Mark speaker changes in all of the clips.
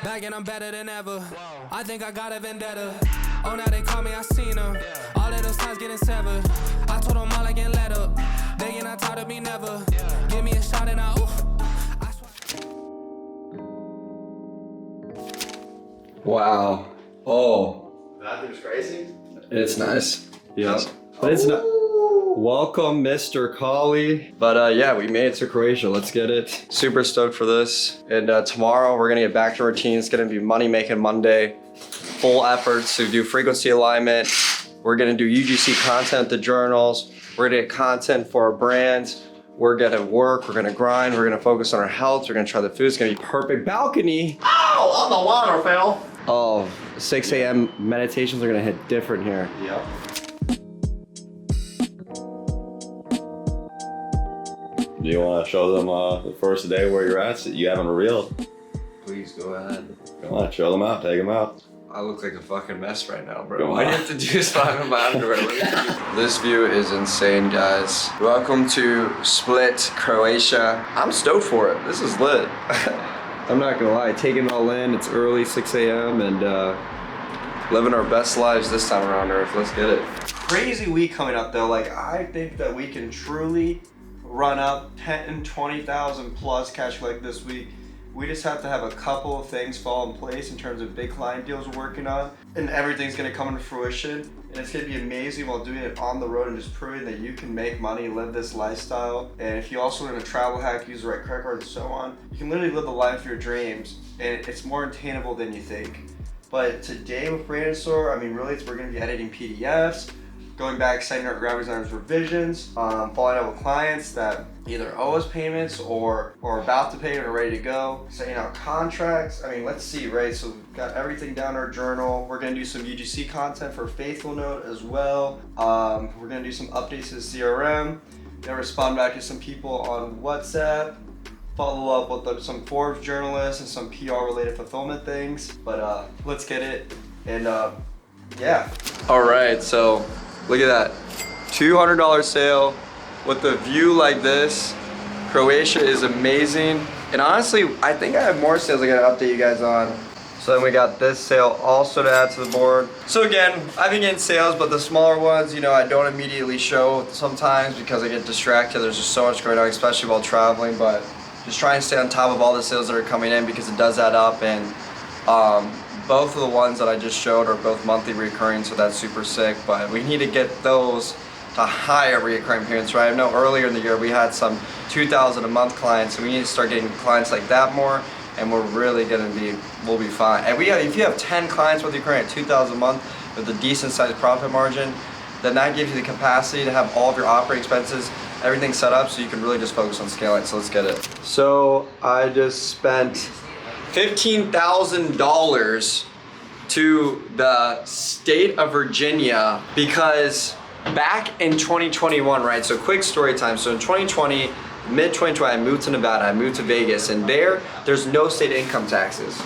Speaker 1: Back and I'm better than ever. I think I got a vendetta. Oh, now they call me, I seen them. All of those times getting severed. I told them all I can let up. They get not tired of me never. Give me a shot and I
Speaker 2: Wow. Oh.
Speaker 3: The bathroom's crazy.
Speaker 2: It's nice. Yeah. But it's not. Welcome, Mr. Collie. But yeah, we made it to Croatia. Let's get it. Super stoked for this. And tomorrow we're gonna get back to routine. It's gonna be money making Monday. Full efforts to do frequency alignment. We're gonna do UGC content at the journals. We're gonna get content for our brands. We're gonna work, we're gonna grind, we're gonna focus on our health, we're gonna try the food. It's gonna be perfect. Balcony.
Speaker 3: Ow, on the water, Phil.
Speaker 2: Oh, 6 a.m. meditations are gonna hit different here.
Speaker 3: Yep.
Speaker 4: Do you want to show them the first day where you're at? So you haven't reeled.
Speaker 2: Please go ahead.
Speaker 4: Come on, show them out. Take them out.
Speaker 2: I look like a fucking mess right now, bro.
Speaker 4: Go
Speaker 2: Why do you
Speaker 4: on.
Speaker 2: have to do this in my underwear? This view is insane, guys. Welcome to Split, Croatia. I'm stoked for it. This is lit. I'm not gonna lie, taking it all in. It's early, 6 a.m. and living our best lives this time around Earth. Let's get it. Crazy week coming up though. Like, I think that we can truly run up 10 and 20,000 plus cash like this week. We just have to have a couple of things fall in place in terms of big client deals we're working on, and everything's gonna come into fruition. And it's gonna be amazing while doing it on the road and just proving that you can make money, live this lifestyle. And if you also learn a travel hack, use the right credit card and so on, you can literally live the life of your dreams, and it's more attainable than you think. But today with Brandon Store, I mean, really, we're gonna be editing PDFs, going back, setting our graphic designers revisions, following up with clients that either owe us payments or about to pay and are ready to go, setting out contracts. I mean, let's see, right? So we've got everything down our journal. We're gonna do some UGC content for Faithful Note as well. We're gonna do some updates to the CRM. Gonna respond back to some people on WhatsApp. Follow up with some Forbes journalists and some PR related fulfillment things. But let's get it. And yeah. All right, so look at that. $200 sale with a view like this. Croatia is amazing. And honestly, I think I have more sales I gotta update you guys on. So then we got this sale also to add to the board. So again, I've been getting sales, but the smaller ones, you know, I don't immediately show sometimes because I get distracted. There's just so much going on, especially while traveling, but just try and stay on top of all the sales that are coming in because it does add up. And both of the ones that I just showed are both monthly recurring, so that's super sick, but we need to get those to higher recurring payments, right? I know earlier in the year we had some 2,000 a month clients, so we need to start getting clients like that more, and we're really we'll be fine. And if you have 10 clients with recurring at 2,000 a month with a decent sized profit margin, then that gives you the capacity to have all of your operating expenses, everything set up so you can really just focus on scaling. So let's get it. So I just spent $15,000 to the state of Virginia because back in 2021, right? So quick story time. So in 2020, mid 2020, I moved to Nevada, I moved to Vegas, and there's no state income taxes.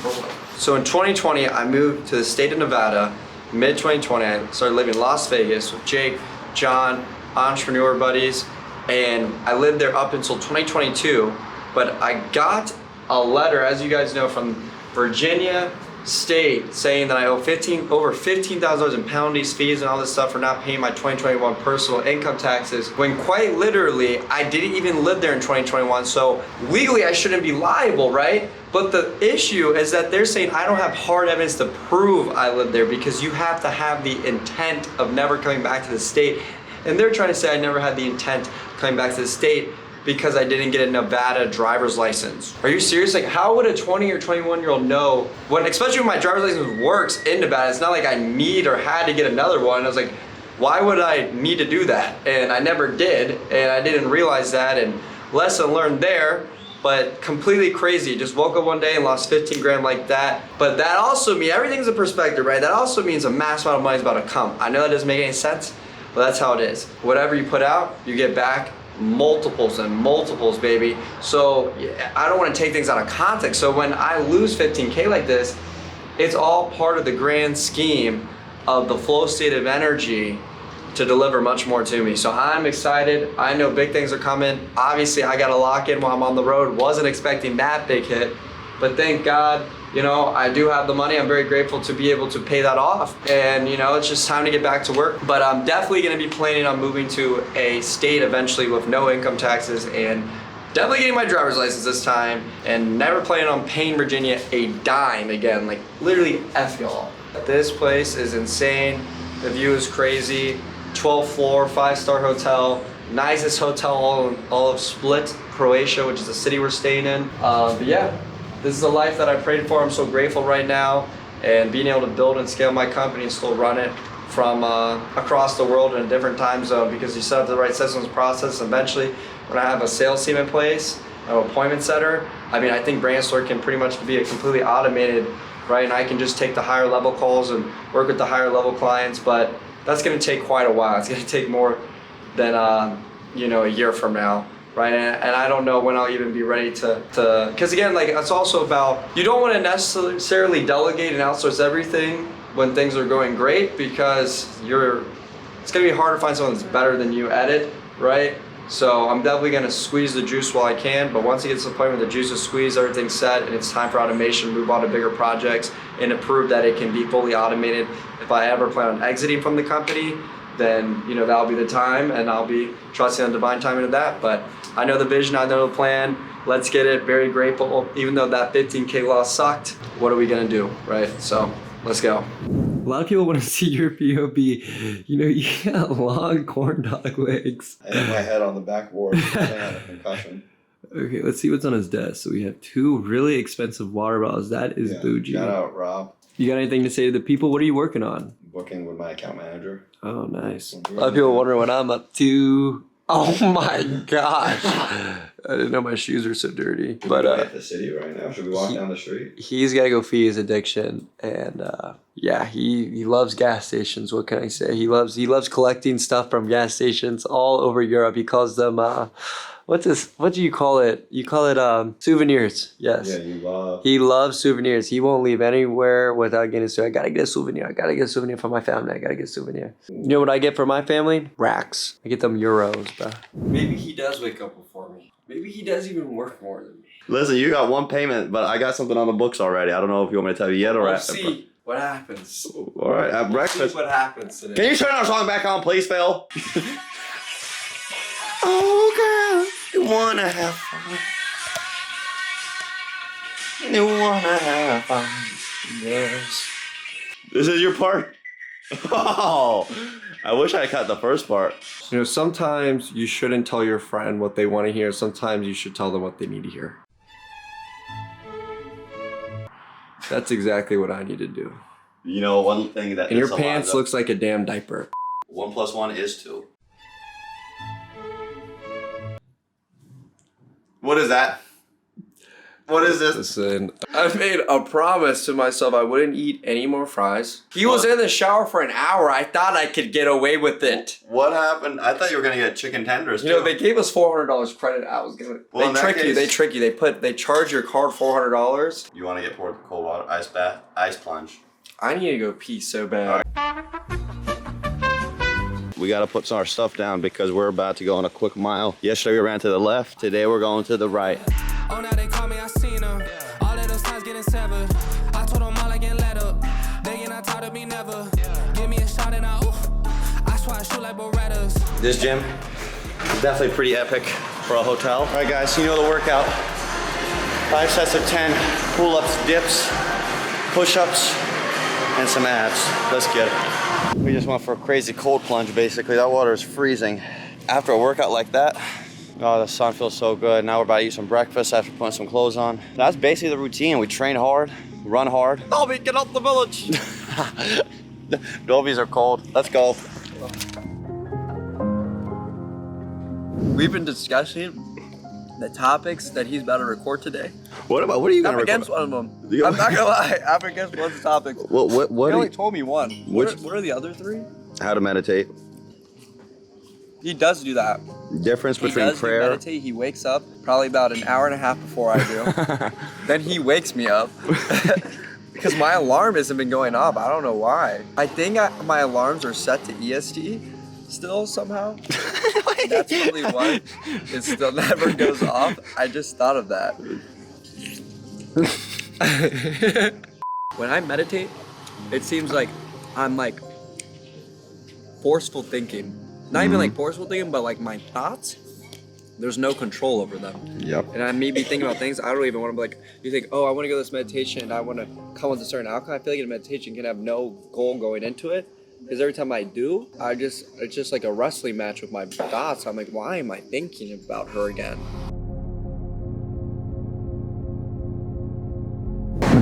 Speaker 2: So in 2020, I moved to the state of Nevada, mid 2020, I started living in Las Vegas with Jake, John, entrepreneur buddies, and I lived there up until 2022, but I got a letter, as you guys know, from Virginia State saying that I owe over $15,000 in penalties, fees, and all this stuff for not paying my 2021 personal income taxes, when quite literally I didn't even live there in 2021, so legally I shouldn't be liable, right? But the issue is that they're saying I don't have hard evidence to prove I lived there because you have to have the intent of never coming back to the state, and they're trying to say I never had the intent of coming back to the state because I didn't get a Nevada driver's license. Are you serious? Like, how would a 20 or 21-year-old know when, especially when my driver's license works in Nevada, it's not like I need or had to get another one. I was like, why would I need to do that? And I never did, and I didn't realize that, and lesson learned there, but completely crazy. Just woke up one day and lost 15 grand like that. But that also means, everything's a perspective, right? That also means a mass amount of money is about to come. I know that doesn't make any sense, but that's how it is. Whatever you put out, you get back multiples and multiples, baby. So I don't want to take things out of context. So when I lose 15K like this, it's all part of the grand scheme of the flow state of energy to deliver much more to me. So I'm excited. I know big things are coming. Obviously, I got to lock in while I'm on the road. Wasn't expecting that big hit, but thank God, you know, I do have the money. I'm very grateful to be able to pay that off. And you know, it's just time to get back to work. But I'm definitely gonna be planning on moving to a state eventually with no income taxes, and definitely getting my driver's license this time, and never planning on paying Virginia a dime again. Like literally F y'all. This place is insane. The view is crazy. 12th floor, 5-star hotel. Nicest hotel all of Split, Croatia, which is the city we're staying in. But yeah, this is a life that I prayed for. I'm so grateful right now, and being able to build and scale my company and still run it from across the world in a different time zone, because you set up the right systems process. Eventually, when I have a sales team in place, an appointment setter, I mean, I think Brainstorm can pretty much be a completely automated, right? And I can just take the higher level calls and work with the higher level clients, but that's gonna take quite a while. It's gonna take more than, you know, a year from now. Right, and I don't know when I'll even be ready to, because again, like, it's also about, you don't want to necessarily delegate and outsource everything when things are going great, because it's gonna be hard to find someone that's better than you at it, right? So I'm definitely gonna squeeze the juice while I can, but once it gets to the point where the juice is squeezed, everything's set, and it's time for automation, move on to bigger projects, and to prove that it can be fully automated. If I ever plan on exiting from the company, then, you know, that'll be the time, and I'll be trusting on divine timing of that. But I know the vision, I know the plan. Let's get it. Very grateful. Even though that 15K loss sucked, what are we gonna do, right? So let's go. A lot of people want to see your POV. You know, you got long corn dog legs.
Speaker 4: I hit my head on the backboard. I had a concussion.
Speaker 2: Okay, let's see what's on his desk. So we have 2 really expensive water bottles. That is bougie.
Speaker 4: Shout out, Rob.
Speaker 2: You got anything to say to the people? What are you working on?
Speaker 4: Working with my account manager.
Speaker 2: Oh, nice. A lot of people wondering what I'm up to. Oh my gosh. I didn't know my shoes were so dirty. But
Speaker 4: at the city right now. Should we walk down the street?
Speaker 2: He's got to go feed his addiction, and yeah, he loves gas stations. What can I say? He loves collecting stuff from gas stations all over Europe. He calls them what do you call it? You call it souvenirs. Yes.
Speaker 4: Yeah,
Speaker 2: he loves souvenirs. He won't leave anywhere without getting a souvenir. I gotta get a souvenir. I gotta get a souvenir for my family. I gotta get a souvenir. You know what I get for my family? Racks. I get them euros, bro. Maybe he does wake up before me. Maybe he does even work more than me.
Speaker 4: Listen, you got one payment, but I got something on the books already. I don't know if you want me to tell you yet or
Speaker 2: we'll see what happens.
Speaker 4: All right, at breakfast.
Speaker 2: See what happens today.
Speaker 4: Can you turn our song back on, please, Phil? Oh, girl, you wanna have fun. You wanna have fun. Yes. This is your part? Oh, I wish I cut the first part.
Speaker 2: You know, sometimes you shouldn't tell your friend what they want to hear. Sometimes you should tell them what they need to hear. That's exactly what I need to do.
Speaker 4: You know, one thing that...
Speaker 2: And your pants looks like a damn diaper.
Speaker 4: 1 + 1 is 2. What is that? What is this?
Speaker 2: Listen, I made a promise to myself I wouldn't eat any more fries. He was in the shower for an hour. I thought I could get away with it.
Speaker 4: What happened? I thought you were gonna get chicken tenders.
Speaker 2: You know, they gave us $400 credit. I was gonna.
Speaker 4: Well,
Speaker 2: they trick you. They charge your card $400.
Speaker 4: You want to get poured cold water, ice bath, ice plunge.
Speaker 2: I need to go pee so bad.
Speaker 4: We got to put some of our stuff down because we're about to go on a quick mile. Yesterday we ran to the left. Today we're going to the right.
Speaker 1: Oh, now they call me, I seen them. All of those times getting severed. I told them all I get let up. They get not tired of me never. Give me a shot and I swear I shoot like Berettas.
Speaker 4: This gym is definitely pretty epic for a hotel. All right, guys, you know the workout. 5 sets of 10 pull-ups, dips, push-ups, and some abs. Let's get it. We just went for a crazy cold plunge, basically. That water is freezing. After a workout like that, oh, the sun feels so good. Now we're about to eat some breakfast after putting some clothes on. That's basically the routine. We train hard, run hard. Dolby, get out the village. Dolbies are cold. Let's go.
Speaker 2: We've been discussing the topics that he's about to record today.
Speaker 4: What are you gonna
Speaker 2: I'm against one of them. I'm not gonna lie. I'm against one of the topics.
Speaker 4: What
Speaker 2: he only told me one.
Speaker 4: Which?
Speaker 2: What are the other 3?
Speaker 4: How to meditate.
Speaker 2: He does do that.
Speaker 4: Difference between prayer.
Speaker 2: He meditate. He wakes up probably about an hour and a half before I do. Then he wakes me up because my alarm hasn't been going off. I don't know why. I think my alarms are set to EST still somehow. That's probably why it still never goes off. I just thought of that. When I meditate, it seems like I'm like forceful thinking. Not even like forceful thinking, but like my thoughts, there's no control over them.
Speaker 4: Yep.
Speaker 2: And I may be thinking about things I don't even want to be like, you think, oh, I want to go to this meditation and I want to come with a certain outcome. I feel like in a meditation can have no goal going into it. Because every time I do, it's just like a wrestling match with my thoughts. I'm like, why am I thinking about her again?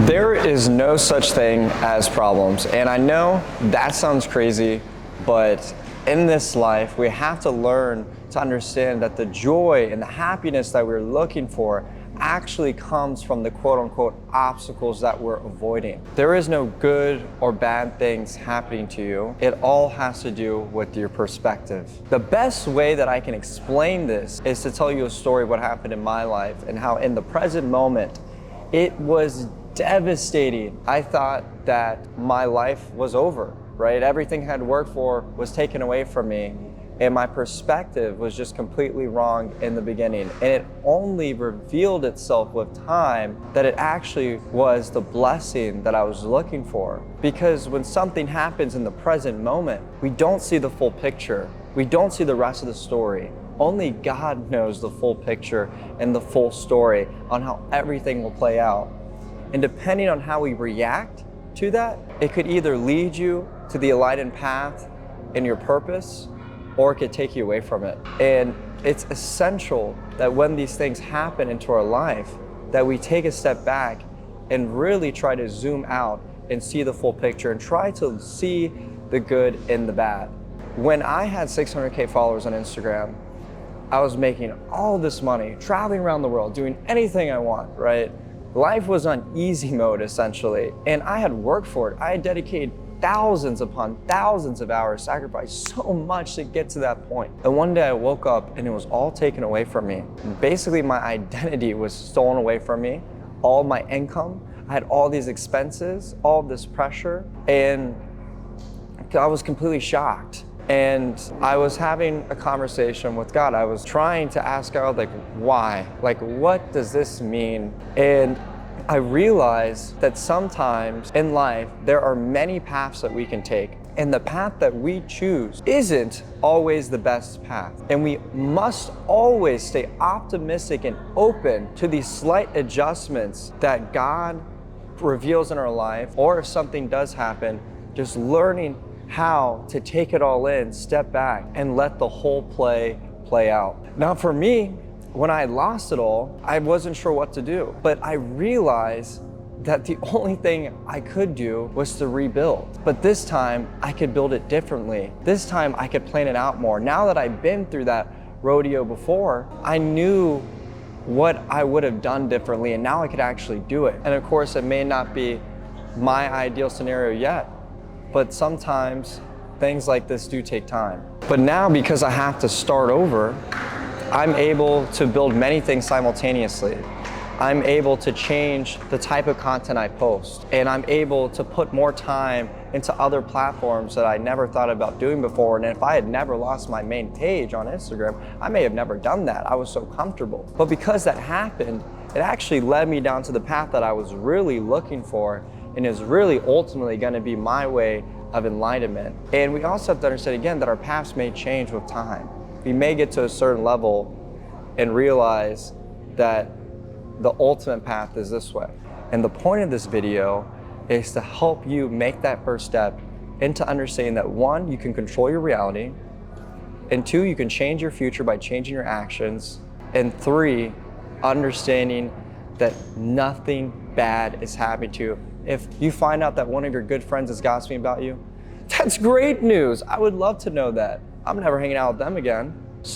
Speaker 2: There is no such thing as problems. And I know that sounds crazy, but in this life, we have to learn to understand that the joy and the happiness that we're looking for actually comes from the quote-unquote obstacles that we're avoiding. There is no good or bad things happening to you. It all has to do with your perspective. The best way that I can explain this is to tell you a story of what happened in my life and how in the present moment, it was devastating. I thought that my life was over, right? Everything I had worked for was taken away from me. And my perspective was just completely wrong in the beginning. And it only revealed itself with time that it actually was the blessing that I was looking for. Because when something happens in the present moment, we don't see the full picture. We don't see the rest of the story. Only God knows the full picture and the full story on how everything will play out. And depending on how we react to that, it could either lead you to the enlightened path in your purpose, or it could take you away from it. And it's essential that when these things happen into our life, that we take a step back and really try to zoom out and see the full picture and try to see the good in the bad. When I had 600K followers on Instagram, I was making all this money, traveling around the world, doing anything I want, right? Life was on easy mode essentially, and I had worked for it. I had dedicated thousands upon thousands of hours, sacrificed so much to get to that point. And one day I woke up and it was all taken away from me. Basically my identity was stolen away from me, all my income. I had all these expenses, all this pressure, and I was completely shocked. And I was having a conversation with God. I was trying to ask God, like, why? Like, what does this mean? And I realized that sometimes in life, there are many paths that we can take. And the path that we choose isn't always the best path. And we must always stay optimistic and open to these slight adjustments that God reveals in our life. Or if something does happen, just learning how to take it all in, step back, and let the whole play out. Now for me, when I lost it all, I wasn't sure what to do. But I realized that the only thing I could do was to rebuild. But this time, I could build it differently. This time, I could plan it out more. Now that I've been through that rodeo before, I knew what I would have done differently, and now I could actually do it. And of course, it may not be my ideal scenario yet, but sometimes things like this do take time. But now, because I have to start over, I'm able to build many things simultaneously. I'm able to change the type of content I post, and I'm able to put more time into other platforms that I never thought about doing before. And if I had never lost my main page on Instagram, I may have never done that. I was so comfortable. But because that happened, it actually led me down to the path that I was really looking for and is really ultimately gonna be my way of enlightenment. And we also have to understand again that our paths may change with time. We may get to a certain level and realize that the ultimate path is this way. And the point of this video is to help you make that first step into understanding that one, you can control your reality, and two, you can change your future by changing your actions, and three, understanding that nothing bad is happening to you. If you find out that one of your good friends is gossiping about you, that's great news. I would love to know that. I'm never hanging out with them again.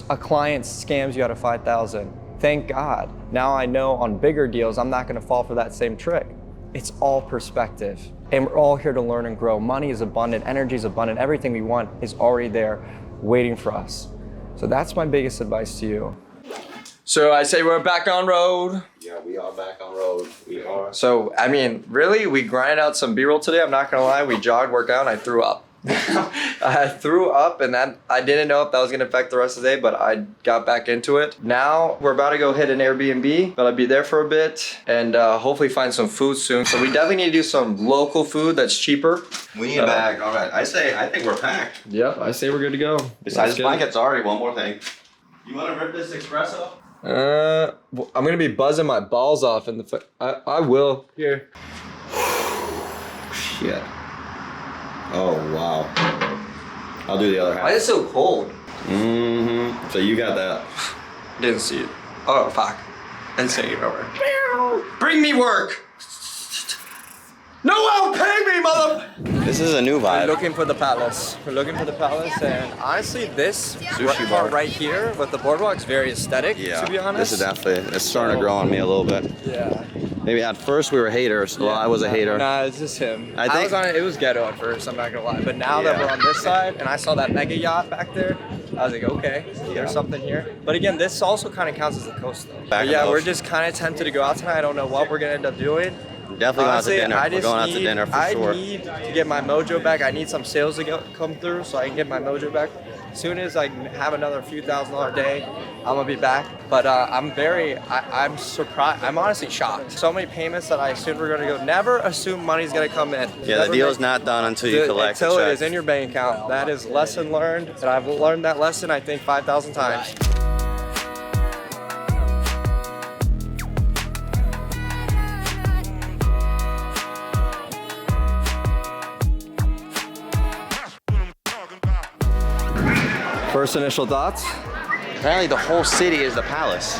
Speaker 2: A client scams you out of $5,000. Thank God. Now I know on bigger deals, I'm not gonna fall for that same trick. It's all perspective. And we're all here to learn and grow. Money is abundant, energy is abundant, everything we want is already there waiting for us. So that's my biggest advice to you. So I say we're back on road.
Speaker 3: Yeah, we are back on road. We are.
Speaker 2: So, I mean, really, we grinded out some B-roll today. I'm not gonna lie, we jogged, worked out, and I threw up. I threw up, and that I didn't know if that was gonna affect the rest of the day, but I got back into it. Now we're about to go hit an Airbnb, but I'll be there for a bit and hopefully find some food soon. So we definitely need to do some local food that's cheaper.
Speaker 4: We need a bag. All right. I think we're packed.
Speaker 2: Yep, I say we're good to go.
Speaker 4: Besides blankets, already one more thing. You want to rip this espresso?
Speaker 2: I'm gonna be buzzing my balls off in the. I will. Here.
Speaker 4: Shit. Oh wow. I'll do the other half.
Speaker 2: Why is it so cold?
Speaker 4: Mm-hmm. So you got that.
Speaker 2: Didn't see it. Oh fuck. And say it over. Bring me work. No one will pay me, mother.
Speaker 4: This is a new
Speaker 2: We're
Speaker 4: vibe.
Speaker 2: looking for the palace. We're looking for the palace, and honestly, this
Speaker 4: Sushi
Speaker 2: part
Speaker 4: bar.
Speaker 2: right here with the boardwalk is very aesthetic. To be honest.
Speaker 4: This is definitely, it's starting to grow on me a little bit.
Speaker 2: Yeah.
Speaker 4: Maybe at first we were haters. Well, I was a hater.
Speaker 2: Nah, it's just him.
Speaker 4: I think-
Speaker 2: was on it. It was ghetto at first. I'm not gonna lie. But now that
Speaker 4: Yeah.
Speaker 2: we're on this side, and I saw that mega yacht back there, I was like, okay, there's something here. But again, this also kind of counts as the coast, though.
Speaker 4: Back
Speaker 2: But yeah,
Speaker 4: of
Speaker 2: we're
Speaker 4: those.
Speaker 2: just kind of tempted to go out tonight. I don't know what we're gonna end up doing.
Speaker 4: Definitely
Speaker 2: Honestly,
Speaker 4: going out to dinner.
Speaker 2: I
Speaker 4: We're
Speaker 2: just
Speaker 4: going out to
Speaker 2: need-
Speaker 4: dinner for
Speaker 2: I
Speaker 4: sure.
Speaker 2: need to get my mojo back. I need some sales to come through so I can get my mojo back. As soon as I can have another few $1,000 day, I'm gonna be back. But I'm surprised. I'm honestly shocked. So many payments that I assumed were gonna go. Never assume money's gonna come in.
Speaker 4: Yeah,
Speaker 2: Never
Speaker 4: the deal's
Speaker 2: make-
Speaker 4: not done until you collect
Speaker 2: Until
Speaker 4: the
Speaker 2: it
Speaker 4: check.
Speaker 2: is in your bank account. That is lesson learned, and I've learned that lesson I think 5,000 times. First initial thoughts?
Speaker 4: Apparently the whole city is the palace.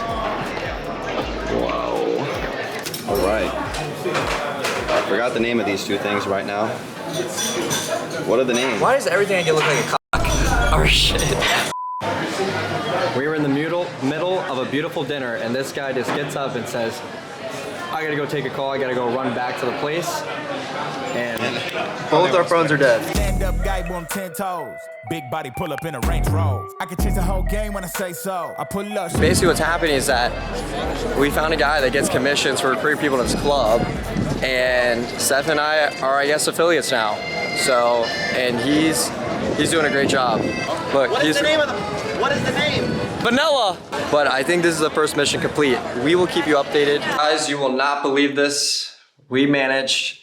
Speaker 2: Wow.
Speaker 4: All right. I forgot the name of these two things right now. What are the names?
Speaker 2: Why does everything I get look like a cock? Oh shit. We were in the middle of a beautiful dinner, and this guy just gets up and says, I gotta go take a call, I gotta go run back to the place. And both our phones are dead.
Speaker 5: Stand up guy on 10 toes. Big body pull up in a Range Rover. I can change the whole game when I say so. I pull up.
Speaker 2: Basically what's happening is that we found a guy that gets commissions for recruiting people to his club, and Seth and I are, I guess, affiliates now. So, and he's doing a great job. Look,
Speaker 4: What is the name?
Speaker 2: Vanilla! But I think this is the first mission complete. We will keep you updated. Guys, you will not believe this. We managed,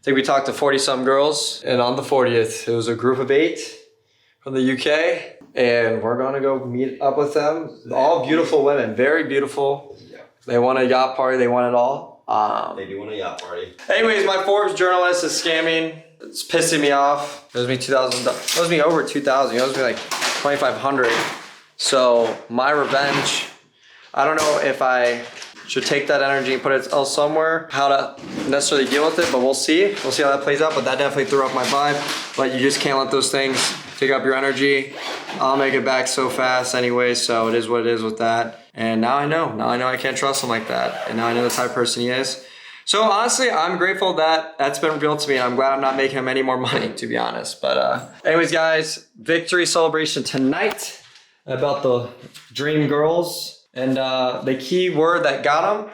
Speaker 2: I think we talked to 40-some girls, and on the 40th, it was a group of 8 from the UK, and we're gonna go meet up with them. All beautiful women, very beautiful. They want a yacht party, they want it all.
Speaker 4: They do want a yacht party.
Speaker 2: Anyways, my Forbes journalist is scamming. It's pissing me off. It owes me $2,000. It owes me over $2,000. It owes me like $2,500. So my revenge, I don't know if I should take that energy and put it else somewhere, how to necessarily deal with it, but we'll see. We'll see how that plays out, but that definitely threw off my vibe. But you just can't let those things take up your energy. I'll make it back so fast anyway, so it is what it is with that. And now I know I can't trust him like that. And now I know the type of person he is. So honestly, I'm grateful that that's been revealed to me, and I'm glad I'm not making him any more money, to be honest. But anyways, guys, victory celebration tonight about the dream girls. And the key word that got them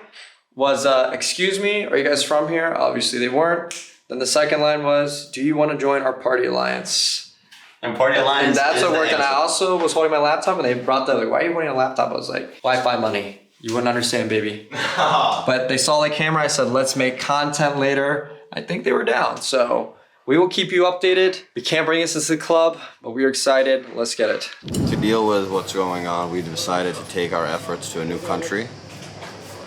Speaker 2: was, excuse me, are you guys from here? Obviously they weren't. Then the second line was, do you want to join our party alliance?
Speaker 4: And party alliance.
Speaker 2: And that's
Speaker 4: is
Speaker 2: what
Speaker 4: the
Speaker 2: worked. And I
Speaker 4: answer.
Speaker 2: also was holding my laptop, and they brought that, like, why are you holding a laptop? I was like, Wi-Fi money. You wouldn't understand, baby. But they saw the camera. I said, let's make content later. I think they were down. So we will keep you updated. We can't bring this to the club, but we're excited. Let's get it.
Speaker 4: To deal with what's going on, we decided to take our efforts to a new country.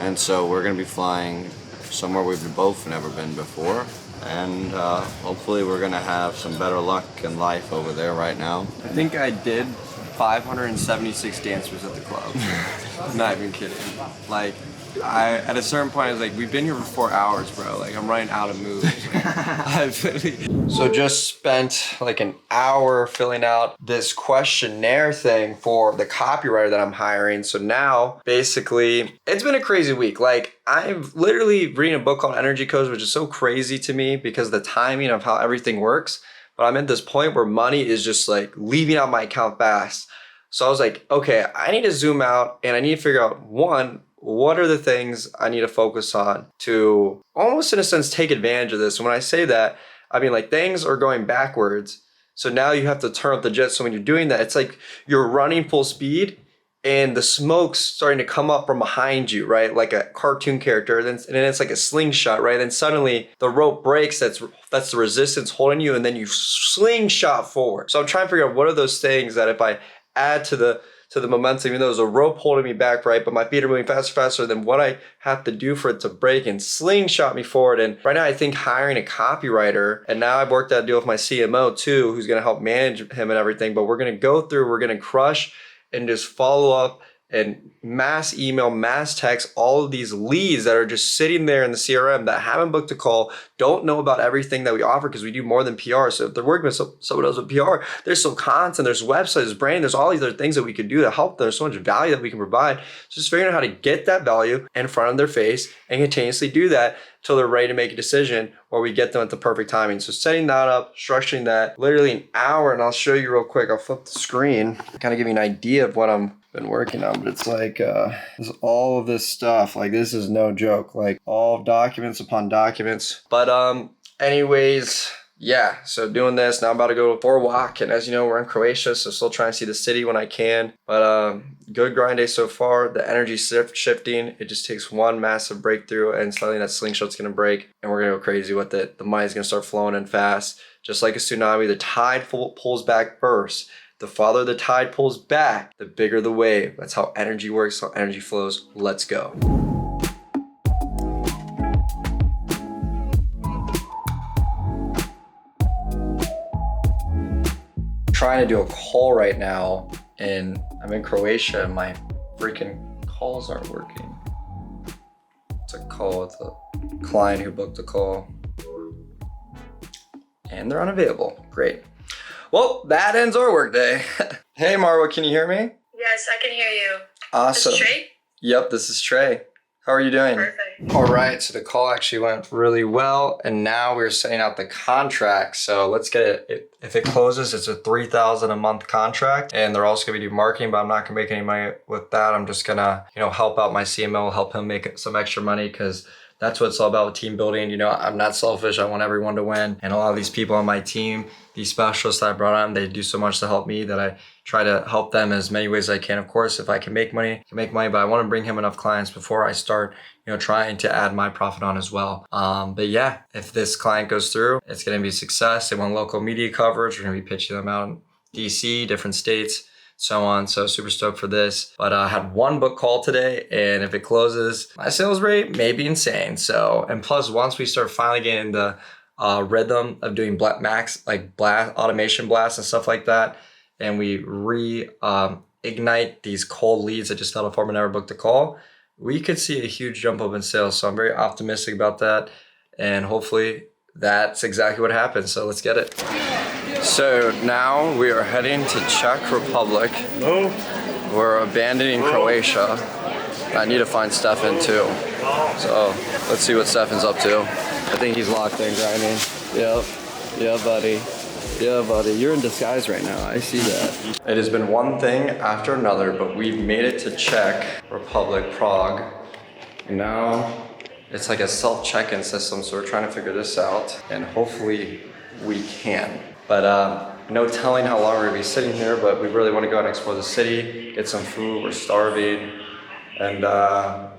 Speaker 4: And so we're gonna be flying somewhere we've both never been before. And hopefully we're gonna have some better luck in life over there right now.
Speaker 2: I think I did 576 dancers at the club. I'm not even kidding. Like, at a certain point, I was like, we've been here for 4 hours, bro. Like, I'm running out of moves. So just spent like an hour filling out this questionnaire thing for the copywriter that I'm hiring. So now, basically, it's been a crazy week. Like, I'm literally reading a book called Energy Codes, which is so crazy to me because the timing of how everything works. But I'm at this point where money is just like leaving out my account fast. So I was like, okay, I need to zoom out and I need to figure out, one, what are the things I need to focus on to almost in a sense take advantage of this. And when I say that, I mean like things are going backwards So now you have to turn up the jet. So when you're doing that, it's like you're running full speed and the smoke's starting to come up from behind you, right? Like a cartoon character. And then it's like a slingshot, right? Then suddenly the rope breaks. That's the resistance holding you. And then you slingshot forward. So I'm trying to figure out what are those things that if I add to the momentum, even though there's a rope holding me back, right? But my feet are moving faster than what I have to do for it to break and slingshot me forward. And right now I think hiring a copywriter, and now I've worked out a deal with my CMO too, who's gonna help manage him and everything, but we're gonna crush and just follow up and mass email, mass text, all of these leads that are just sitting there in the CRM that haven't booked a call, don't know about everything that we offer because we do more than PR. So if they're working with someone else with PR, there's some content, there's websites, there's branding, there's all these other things that we could do to help them. There's so much value that we can provide. So just figuring out how to get that value in front of their face and continuously do that until they're ready to make a decision or we get them at the perfect timing. So setting that up, structuring that, literally an hour, and I'll show you real quick. I'll flip the screen, kind of give you an idea of what I'm been working on, but it's like there's all of this stuff. Like this is no joke, like all documents upon documents. But anyways, yeah, so doing this now, I'm about to go for a walk, and as you know, we're in Croatia, so still trying to see the city when I can. But good grind day so far. The energy shifting, it just takes one massive breakthrough and suddenly that slingshot's gonna break and we're gonna go crazy with it. The money's gonna start flowing in fast. Just like a tsunami, the tide pulls back first. The farther the tide pulls back, the bigger the wave. That's how energy works, how energy flows. Let's go. Trying to do a call right now, and I'm in Croatia and my freaking calls aren't working. It's a call with a client who booked a call and they're unavailable. Great. Well, that ends our workday. Hey, Marwa, can you hear me?
Speaker 6: Yes, I can hear you.
Speaker 2: Awesome.
Speaker 6: This is Trey?
Speaker 2: Yep, this is Trey. How are you doing?
Speaker 6: Perfect.
Speaker 2: All right, so the call actually went really well, and now we're setting out the contract. So let's get it. If it closes, it's a $3,000 a month contract, and they're also gonna be doing marketing, but I'm not gonna make any money with that. I'm just gonna, help out my CMO, help him make some extra money, because that's what it's all about with team building. I'm not selfish. I want everyone to win. And a lot of these people on my team, these specialists that I brought on, they do so much to help me that I try to help them as many ways as I can. Of course, if I can make money, I can make money, but I want to bring him enough clients before I start, trying to add my profit on as well. But yeah, if this client goes through, it's going to be a success. They want local media coverage. We're going to be pitching them out in DC, different states, so on. So super stoked for this. But I had one book call today, and if it closes, my sales rate may be insane. So, and plus once we start finally getting the rhythm of doing blast automation blasts and stuff like that, and we ignite these cold leads that just fell before but never booked a call, we could see a huge jump up in sales. So I'm very optimistic about that, and hopefully that's exactly what happens. So let's get it. So now we are heading to Czech Republic. We're abandoning Croatia. I need to find Stefan too. So let's see what Stefan's up to. I think he's locked in grinding. Yep. Yeah, buddy. Yeah, buddy. You're in disguise right now. I see that. It has been one thing after another, but we've made it to Czech Republic, Prague. And now it's like a self-check-in system, so we're trying to figure this out, and hopefully we can. But no telling how long we're gonna be sitting here, but we really wanna go out and explore the city, get some food, we're starving, and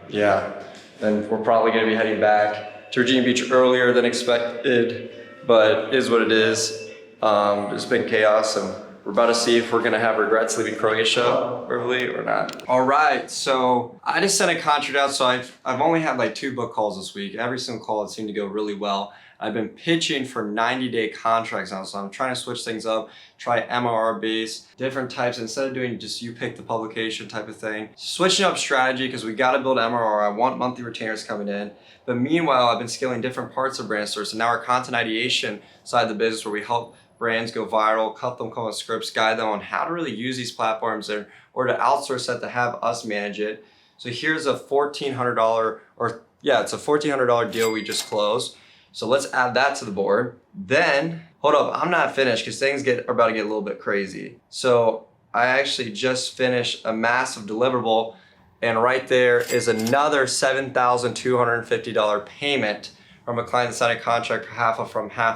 Speaker 2: yeah. Then we're probably gonna be heading back to Virginia Beach earlier than expected, but it is what it is. It's been chaos, and we're about to see if we're gonna have regrets leaving Croatia early or not. All right, so I just sent a contract out, so I've only had like 2 book calls this week. Every single call, it seemed to go really well. I've been pitching for 90-day contracts now, so I'm trying to switch things up, try MRR based, different types, instead of doing just you pick the publication type of thing. Switching up strategy, because we gotta build MRR. I want monthly retainers coming in. But meanwhile, I've been scaling different parts of brand stores. So now our content ideation side of the business, where we help brands go viral, cut them, come with scripts, guide them on how to really use these platforms or to outsource that to have us manage it. So here's a $1,400, it's a $1,400 deal we just closed. So let's add that to the board. Then, hold up, I'm not finished because things are about to get a little bit crazy. So I actually just finished a massive deliverable, and right there is another $7,250 payment from a client that signed a contract half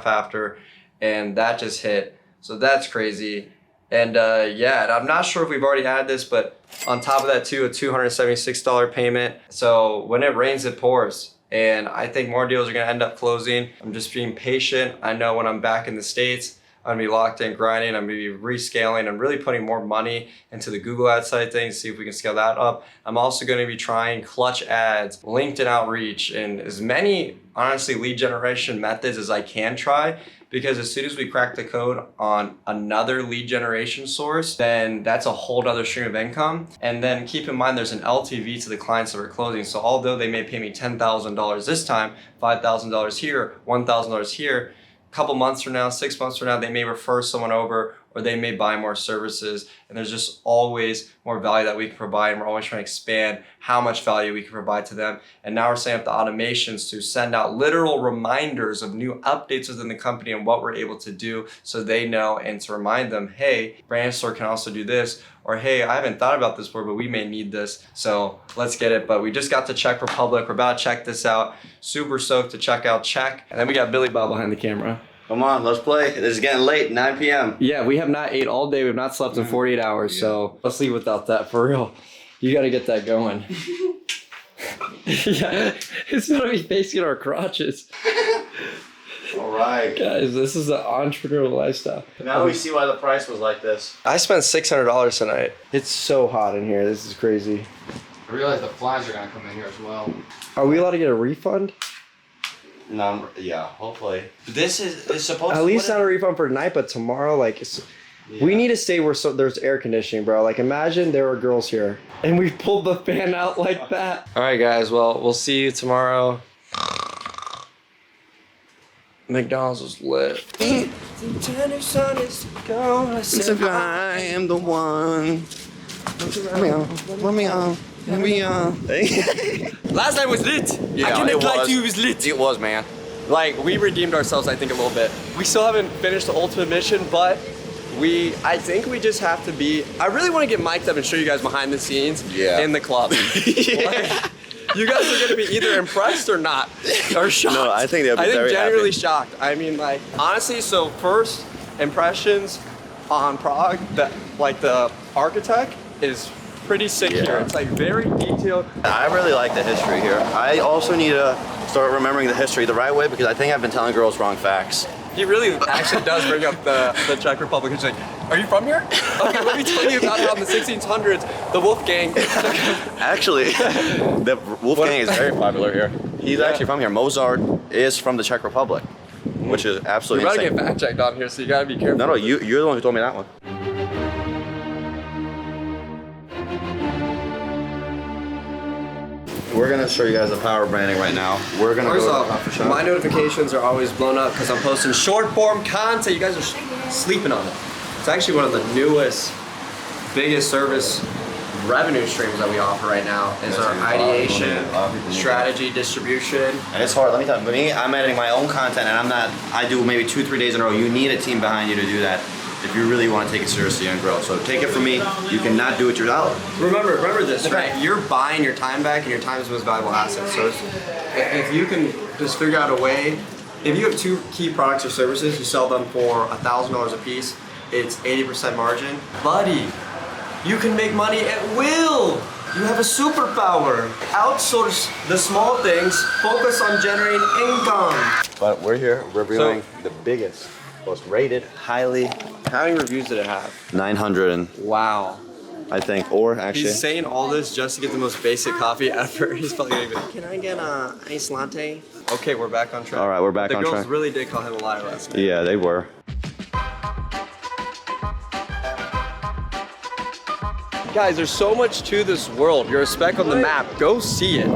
Speaker 2: after, and that just hit So that's crazy. And yeah, and I'm not sure if we've already added this, but on top of that too, a $276 payment. So when it rains, it pours. And I think more deals are gonna end up closing. I'm just being patient. I know when I'm back in the States, I'm gonna be locked in grinding. I'm gonna be rescaling. I'm really putting more money into the Google Ads side things, see if we can scale that up. I'm also gonna be trying clutch ads, LinkedIn outreach, and as many, honestly, lead generation methods as I can try. Because as soon as we crack the code on another lead generation source, then that's a whole other stream of income. And then keep in mind, there's an LTV to the clients that we're closing. So although they may pay me $10,000 this time, $5,000 here, $1,000 here, a couple months from now, 6 months from now, they may refer someone over or they may buy more services. And there's just always more value that we can provide. And we're always trying to expand how much value we can provide to them. And now we're setting up the automations to send out literal reminders of new updates within the company and what we're able to do so they know, and to remind them, hey, Brand Store can also do this, or hey, I haven't thought about this before, but we may need this. So let's get it. But we just got to Czech Republic. We're about to check this out. Super stoked to check out Czech. And then we got Billy Bob behind the camera.
Speaker 4: Come on, let's play. This is getting late, 9 p.m.
Speaker 2: Yeah, we have not ate all day. We've not slept in 48 hours. Yeah. So let's leave without that, for real. You got to get that going. Yeah, it's gonna be facing our crotches.
Speaker 4: All right.
Speaker 2: Guys, this is the entrepreneurial lifestyle.
Speaker 4: Now we see why the price was like this.
Speaker 2: I spent $600 tonight. It's so hot in here. This is crazy.
Speaker 3: I realize the flies are gonna come in here as well.
Speaker 2: Are we allowed to get a refund?
Speaker 4: No, yeah, hopefully. This is supposed
Speaker 2: to... At least not a refund for tonight, but tomorrow, like... Yeah. We need to stay where there's air conditioning, bro. Like, imagine there were girls here. And we pulled the fan out like that. All right, guys. Well, we'll see you tomorrow. McDonald's was lit.
Speaker 4: I am the one. Let me on.
Speaker 2: Last night was lit.
Speaker 4: Yeah,
Speaker 2: I cannot lie to you, it was lit.
Speaker 4: It was, man.
Speaker 2: Like, we redeemed ourselves, I think, a little bit. We still haven't finished the ultimate mission, but I think we just have to be, I really want to get mic'd up and show you guys behind the scenes in the club. Yeah. Like, you guys are gonna be either impressed or not, or shocked.
Speaker 4: No, I think they'll be very
Speaker 2: genuinely
Speaker 4: happy.
Speaker 2: shocked. I mean, like, honestly, so first impressions on Prague, like the architect is pretty sick here. It's like very detailed.
Speaker 4: I really like the history here. I also need to start remembering the history the right way because I think I've been telling girls wrong facts.
Speaker 2: He really actually does bring up the Czech Republic. He's like, are you from here? Okay, let me tell you about how in the 1600s, the Wolfgang.
Speaker 4: Actually, the Wolfgang is very popular here. He's actually from here. Mozart is from the Czech Republic, which is absolutely insane.
Speaker 2: You gotta get fact checked on here, so you gotta be careful.
Speaker 4: No, you're the one who told me that one. We're gonna show you guys the power of branding right now. We're gonna
Speaker 2: First
Speaker 4: go to the
Speaker 2: off,
Speaker 4: coffee shop.
Speaker 2: my notifications are always blown up because I'm posting short form content. You guys are sleeping on it. It's actually one of the newest, biggest service revenue streams that we offer right now is our ideation, strategy, distribution.
Speaker 4: And it's hard, let me tell you, for me, I'm editing my own content and I do maybe 2-3 days in a row. You need a team behind you to do that if you really want to take it seriously and grow. So take it from me, you cannot do it yourself.
Speaker 2: Remember this, right? You're buying your time back and your time is the most valuable asset. So if you can just figure out a way, if you have 2 key products or services, you sell them for $1,000 a piece, it's 80% margin. Buddy, you can make money at will. You have a superpower. Outsource the small things, focus on generating income.
Speaker 4: But we're here reviewing the biggest, most rated, highly.
Speaker 2: How many reviews did it have?
Speaker 4: 900 and
Speaker 2: Wow.
Speaker 4: I think, or actually.
Speaker 2: He's saying all this just to get the most basic coffee ever. He's probably gonna be, can I get a iced latte? Okay, we're back on track.
Speaker 4: All right, we're back on track.
Speaker 2: The girls really did call him a liar last night.
Speaker 4: Yeah, they were.
Speaker 2: Guys, there's so much to this world. You're a speck on the map. Go see it.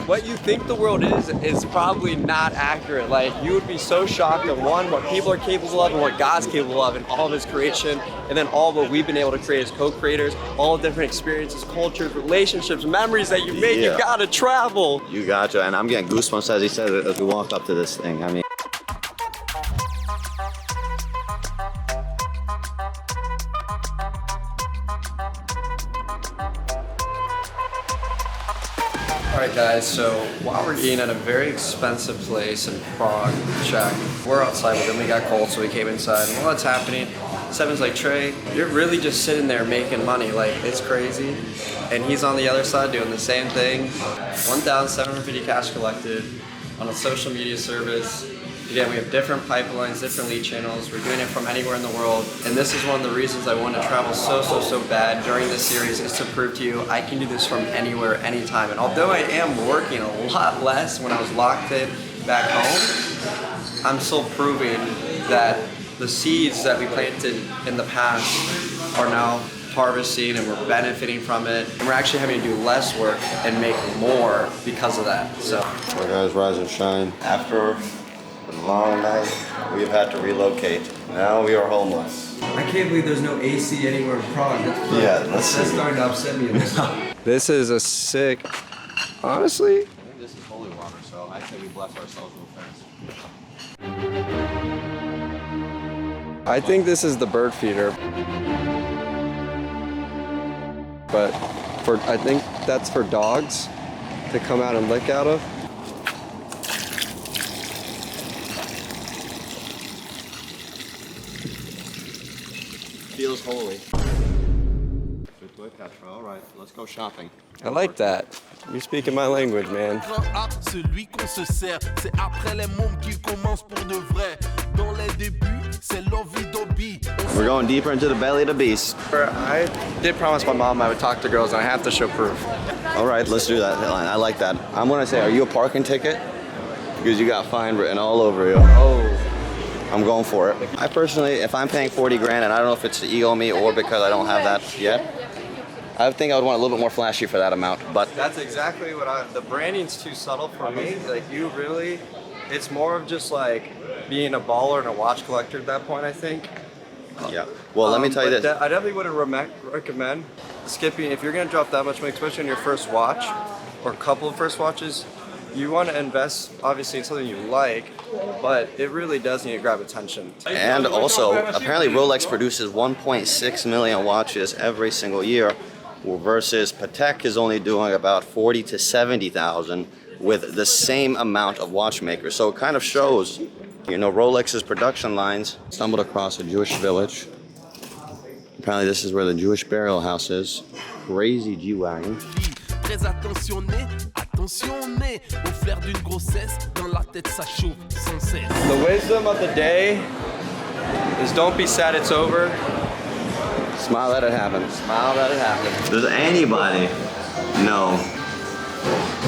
Speaker 2: What you think the world is probably not accurate. Like, you would be so shocked at one, what people are capable of and what God's capable of in all of his creation, and then all what we've been able to create as co-creators, all the different experiences, cultures, relationships, memories that you made. You gotta travel.
Speaker 4: You gotcha, and I'm getting goosebumps as he says it as we walk up to this thing. I mean.
Speaker 2: All right, guys, so while we're eating at a very expensive place in Prague, Czech, we're outside, but then we got cold, so we came inside. And while it's happening, Seven's like, Trey, you're really just sitting there making money, like, it's crazy. And he's on the other side doing the same thing. 1,750 cash collected on a social media service. Again, we have different pipelines, different lead channels. We're doing it from anywhere in the world. And this is one of the reasons I want to travel so bad during this series, is to prove to you I can do this from anywhere, anytime. And although I am working a lot less when I was locked in back home, I'm still proving that the seeds that we planted in the past are now harvesting and we're benefiting from it. And we're actually having to do less work and make more because of that. So,
Speaker 4: Our guys rise and shine. After a long night, we've had to relocate. Now we are homeless.
Speaker 2: I can't believe there's no AC anywhere in Prague. That's starting to upset me. This is a sick, honestly.
Speaker 4: This is holy water, so I say we bless ourselves real fast.
Speaker 2: I think this is the bird feeder. But I think that's for dogs to come out and lick out of.
Speaker 4: Feels holy. All right, let's go shopping.
Speaker 2: I like that. You're speaking my language, man.
Speaker 5: Celui qu'on se sert, c'est après les mômes qu'il commence pour de vrai. Dans les débuts, c'est l'envie d'hobby.
Speaker 4: We're going deeper into the belly of the beast.
Speaker 2: I did promise my mom I would talk to girls and I have to show proof.
Speaker 4: All right, let's do that. I like that. I'm gonna say, are you a parking ticket? Because you got fine written all over you.
Speaker 2: Oh.
Speaker 4: I'm going for it. I personally, if I'm paying 40 grand, and I don't know if it's the ego in me or because I don't have that yet, I think I would want a little bit more flashy for that amount, but...
Speaker 2: That's exactly what the branding's too subtle for me. Like, you really, it's more of just like being a baller and a watch collector at that point, I think.
Speaker 4: Yeah. Well, let me tell you this.
Speaker 2: I definitely wouldn't recommend skipping, if you're gonna drop that much money, especially on your first watch, or a couple of first watches, you want to invest, obviously, in something you like, but it really does need to grab attention.
Speaker 4: And also, apparently Rolex produces 1.6 million watches every single year, versus Patek is only doing about 40 to 70,000 with the same amount of watchmakers. So it kind of shows, you know, Rolex's production lines. Stumbled across a Jewish village. Apparently this is where the Jewish burial house is. Crazy G-Wagon.
Speaker 5: Très attentionné, attentionné au flair d'une grossesse, dans la tête ça chauffe sans cesse.
Speaker 2: The wisdom of the day is don't be sad it's over. Smile that it happened. Smile that it happened.
Speaker 4: Does anybody know?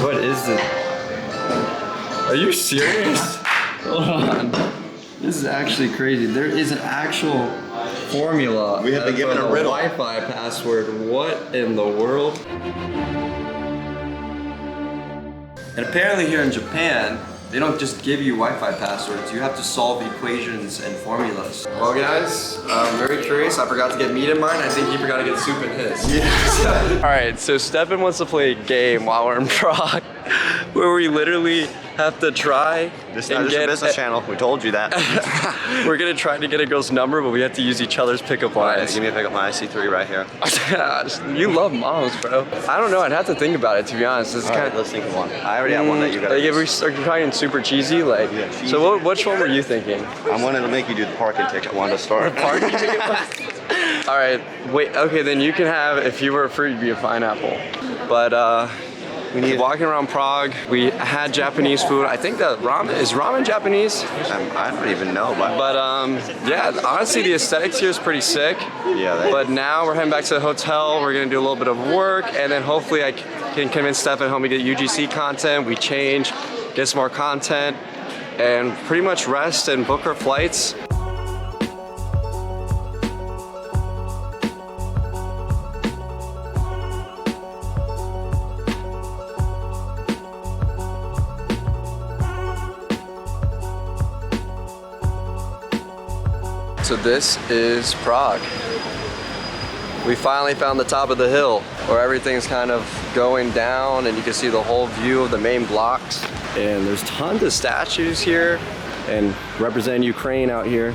Speaker 2: What is it? Are you serious? Hold on. This is actually crazy. There is an actual formula.
Speaker 4: We have been given a riddle.
Speaker 2: Wi-Fi password. What in the world? And apparently here in Japan, they don't just give you Wi-Fi passwords. You have to solve equations and formulas. Well guys, I'm very curious. I forgot to get meat in mine. I think he forgot to get soup in his. Yes. All right, so Stefan wants to play a game while we're in Prague where we literally have to try
Speaker 4: This is a business channel. We told you that.
Speaker 2: We're gonna try to get a girl's number, but we have to use each other's pickup lines.
Speaker 4: Give me a pickup line. I see 3 right here.
Speaker 2: You love moms, bro. I don't know. I'd have to think about it, to be honest. It's kind of.
Speaker 4: Let's think of one. I already have one that you got.
Speaker 2: Like if we start trying super cheesy, like.
Speaker 4: Yeah, cheesy.
Speaker 2: So which one were you thinking?
Speaker 4: I'm going to make you do the parking ticket one to start.
Speaker 2: Parking ticket. All right. Wait. Okay, then you can have. If you were a fruit, you'd be a pineapple. But we need walking around Prague. We had Japanese food. I think that ramen Japanese.
Speaker 4: I don't even know, but
Speaker 2: Yeah. Honestly, the aesthetics here is pretty sick.
Speaker 4: Yeah.
Speaker 2: But now we're heading back to the hotel. We're gonna do a little bit of work, and then hopefully I can convince Steph at home to get UGC content. We change, get some more content, and pretty much rest and book our flights. So this is Prague. We finally found the top of the hill where everything's kind of going down and you can see the whole view of the main blocks. And there's tons of statues here and representing Ukraine out here.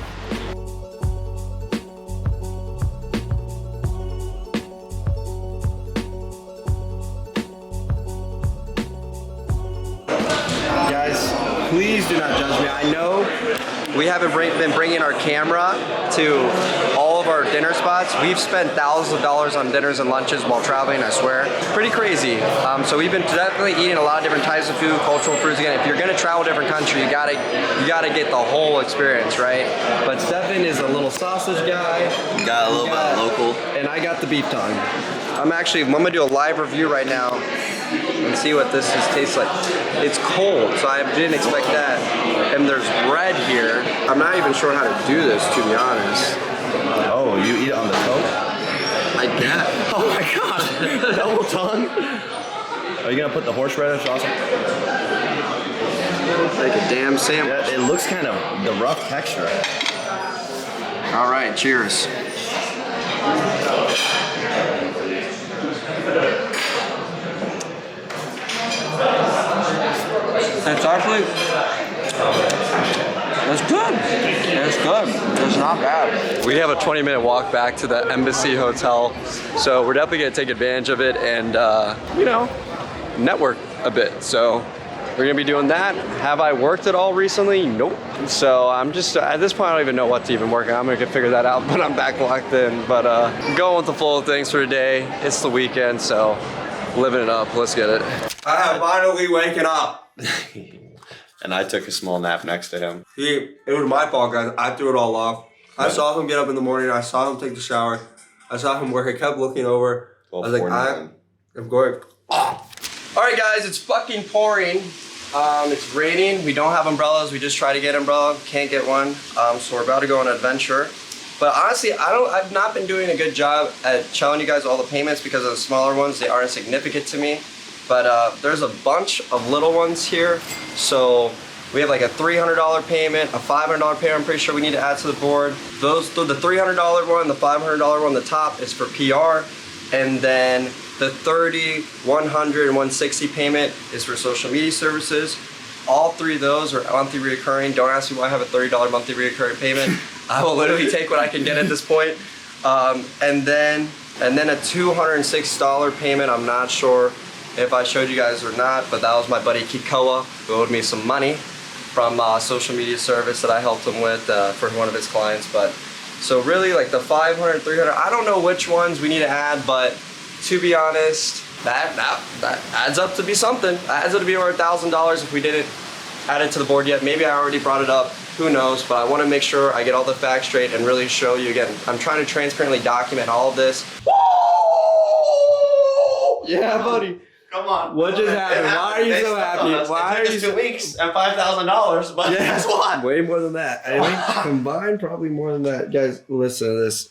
Speaker 2: I know we haven't been bringing our camera to all of our dinner spots. We've spent thousands of dollars on dinners and lunches while traveling, I swear. Pretty crazy. So we've been definitely eating a lot of different types of food, cultural foods. Again, if you're gonna travel a different country, you gotta get the whole experience, right? But Stefan is a little sausage guy.
Speaker 4: Got a little bit of local.
Speaker 2: And I got the beef tongue. I'm gonna do a live review right now and see what this tastes like. It's cold, so I didn't expect that. And there's bread here. I'm not even sure how to do this, to be honest.
Speaker 4: Oh, you eat it on the toast?
Speaker 2: I guess.
Speaker 4: Oh my god, double tongue. Are you gonna put the horseradish also?
Speaker 2: Like a damn sandwich.
Speaker 4: Yeah, it looks kind of the rough texture.
Speaker 2: All right, cheers. It's actually, it's good. It's good. It's not bad. We have a 20-minute walk back to the Embassy Hotel, so we're definitely gonna take advantage of it and, you know, network a bit. So we're gonna be doing that. Have I worked at all recently? Nope. So I'm just, at this point, I don't even know what to even work on. I'm gonna figure that out, but I'm back locked in. But going with the flow of things for today. It's the weekend, so living it up. Let's get it. I have finally waken up.
Speaker 4: And I took a small nap next to him.
Speaker 2: See, it was my fault, guys. I threw it all off. I saw him get up in the morning. I saw him take the shower. I saw him work. I kept looking over. I was like, I'm going. Oh. All right, guys, it's fucking pouring. It's raining. We don't have umbrellas. We just try to get an umbrella. Can't get one. So we're about to go on an adventure. But honestly, I've not been doing a good job at showing you guys all the payments because of the smaller ones. They aren't significant to me. But there's a bunch of little ones here. So we have like a $300 payment, a $500 payment I'm pretty sure we need to add to the board. The $300 one, the $500 one, the top is for PR. And then the $30, $100, and $160 payment is for social media services. All three of those are monthly reoccurring. Don't ask me why I have a $30 monthly reoccurring payment. I will literally take what I can get at this point. And then a $206 payment. I'm not sure if I showed you guys or not, but that was my buddy Kikoa, who owed me some money from social media service that I helped him with for one of his clients. But so really, like the 500, 300, I don't know which ones we need to add, but to be honest, that adds up to be something. That adds up to be over $1,000 if we didn't add it to the board yet. Maybe I already brought it up, who knows, but I want to make sure I get all the facts straight and really show you again. I'm trying to transparently document all of this. Yeah, buddy.
Speaker 4: Come on.
Speaker 2: What just happened? Why are you so happy? Why are you
Speaker 4: 2 weeks and $5,000, but guess what?
Speaker 2: Way more than that. I think combined, probably more than that. Guys, listen to this.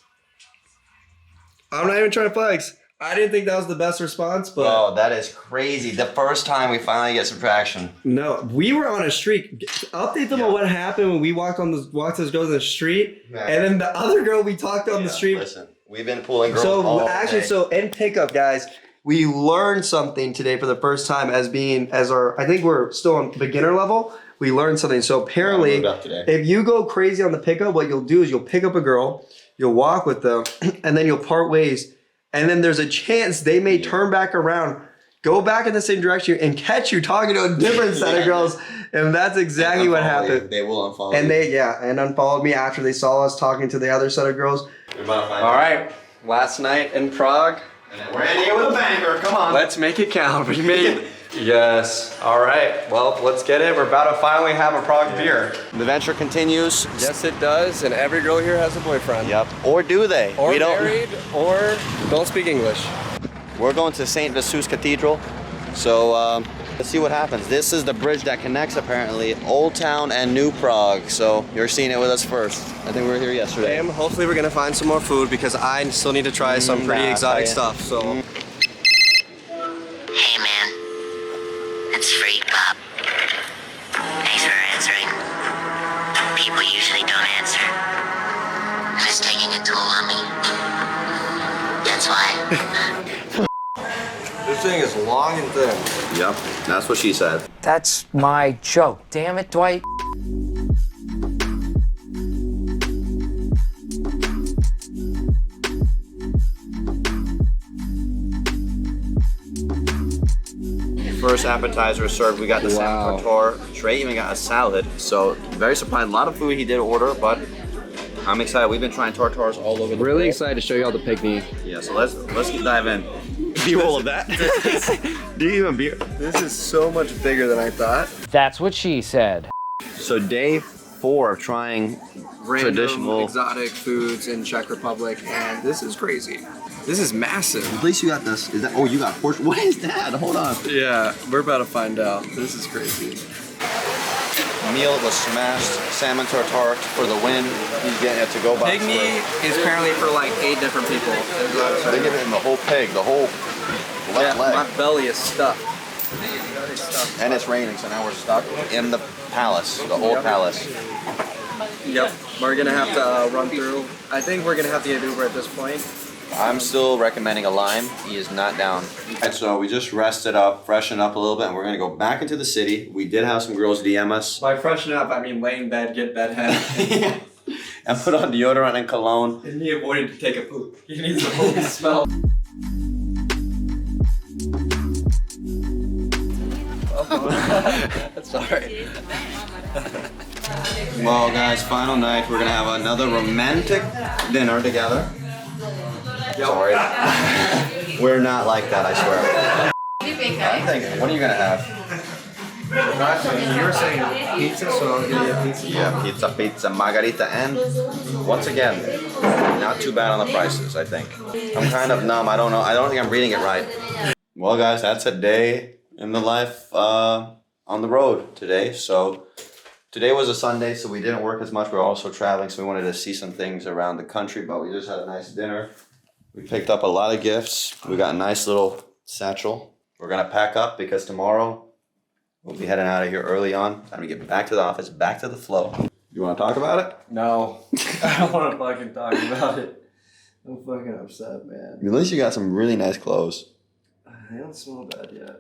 Speaker 2: I'm not even trying to flex. I didn't think that was the best response, but
Speaker 4: oh, that is crazy. The first time we finally get some traction.
Speaker 2: No, we were on a streak. Update them on what happened when we walked this girl on the street, and then the other girl we talked on the street.
Speaker 4: Listen, we've been pulling girls all day.
Speaker 2: So in pickup, guys, we learned something today for the first time I think we're still on beginner level. We learned something. So apparently, if you go crazy on the pickup, what you'll do is you'll pick up a girl, you'll walk with them, and then you'll part ways. And then there's a chance they may turn back around, go back in the same direction, and catch you talking to a different set of girls. And that's exactly what happened.
Speaker 4: They will unfollow
Speaker 2: and and unfollowed me after they saw us talking to the other set of girls.
Speaker 4: We're about to find
Speaker 2: All right, last night in Prague.
Speaker 4: And we're in here with a banger, come on.
Speaker 2: Let's make it count. We made Yes. All right. Well, let's get it. We're about to finally have a Prague beer.
Speaker 4: The adventure continues.
Speaker 2: Yes, it does. And every girl here has a boyfriend.
Speaker 4: Yep. Or do they?
Speaker 2: Or married, or don't speak English.
Speaker 4: We're going to St. Vesuvius Cathedral. So let's see what happens. This is the bridge that connects apparently Old Town and New Prague. So you're seeing it with us first. I think we were here yesterday.
Speaker 2: And hopefully we're gonna find some more food because I still need to try some pretty exotic stuff. So.
Speaker 6: Hey man, it's Freak Pop. Thanks for answering. People usually don't answer. I'm just taking a toll on me. That's why.
Speaker 2: This thing is long and thin.
Speaker 4: Yep, that's what she said.
Speaker 7: That's my joke. Damn it, Dwight.
Speaker 4: first appetizer served. We got the salmon tartare. Trey even got a salad. So very surprised. A lot of food he did order, but I'm excited. We've been trying tartares all over the
Speaker 2: Really
Speaker 4: place.
Speaker 2: excited to show you all the picnic.
Speaker 4: Yeah, so let's dive in. B-roll of that. Do you even beer?
Speaker 2: This is so much bigger than I thought.
Speaker 7: That's what she said.
Speaker 4: So day 4 of trying
Speaker 2: Random
Speaker 4: traditional
Speaker 2: exotic foods in Czech Republic, and this is crazy. This is massive.
Speaker 4: At least you got this. Is that? Oh, you got portion. What is that? Hold on.
Speaker 2: Yeah, we're about to find out. This is crazy.
Speaker 4: Meal was smashed. Salmon tartare for the win. He's getting it to go box.
Speaker 2: Pygmy is apparently for like 8 different people.
Speaker 4: They give him the whole pig, the whole left leg.
Speaker 2: My belly is stuffed.
Speaker 4: And it's raining, so now we're stuck in the palace, the old palace.
Speaker 2: Yep, we're gonna have to run through. I think we're gonna have to get Uber at this point.
Speaker 4: I'm still recommending a lime. He is not down. Alright, so we just rested up, freshened up a little bit, and we're gonna go back into the city. We did have some girls DM us.
Speaker 2: By freshen up, I mean lay in bed, get bedhead.
Speaker 4: And put on deodorant and cologne.
Speaker 2: And he avoided to take a poop. He needs a poop smell.
Speaker 4: That's alright. Well, guys, final night. We're gonna have another romantic dinner together. Sorry. We're not like that, I swear. I'm thinking, what are you gonna have?
Speaker 2: You were saying pizza, so I'm gonna get pizza.
Speaker 4: Yeah, pizza, margarita, and once again, not too bad on the prices, I think. I'm kind of numb. I don't know. I don't think I'm reading it right. Well, guys, that's a day in the life on the road today. So today was a Sunday, so we didn't work as much. We're also traveling, so we wanted to see some things around the country, but we just had a nice dinner. We picked up a lot of gifts. We got a nice little satchel. We're gonna pack up because tomorrow we'll be heading out of here early on. Time to get back to the office, back to the flow. You wanna talk about it?
Speaker 2: No, I don't want to fucking talk about it. I'm fucking upset, man.
Speaker 4: At least you got some really nice clothes.
Speaker 2: They don't smell bad yet.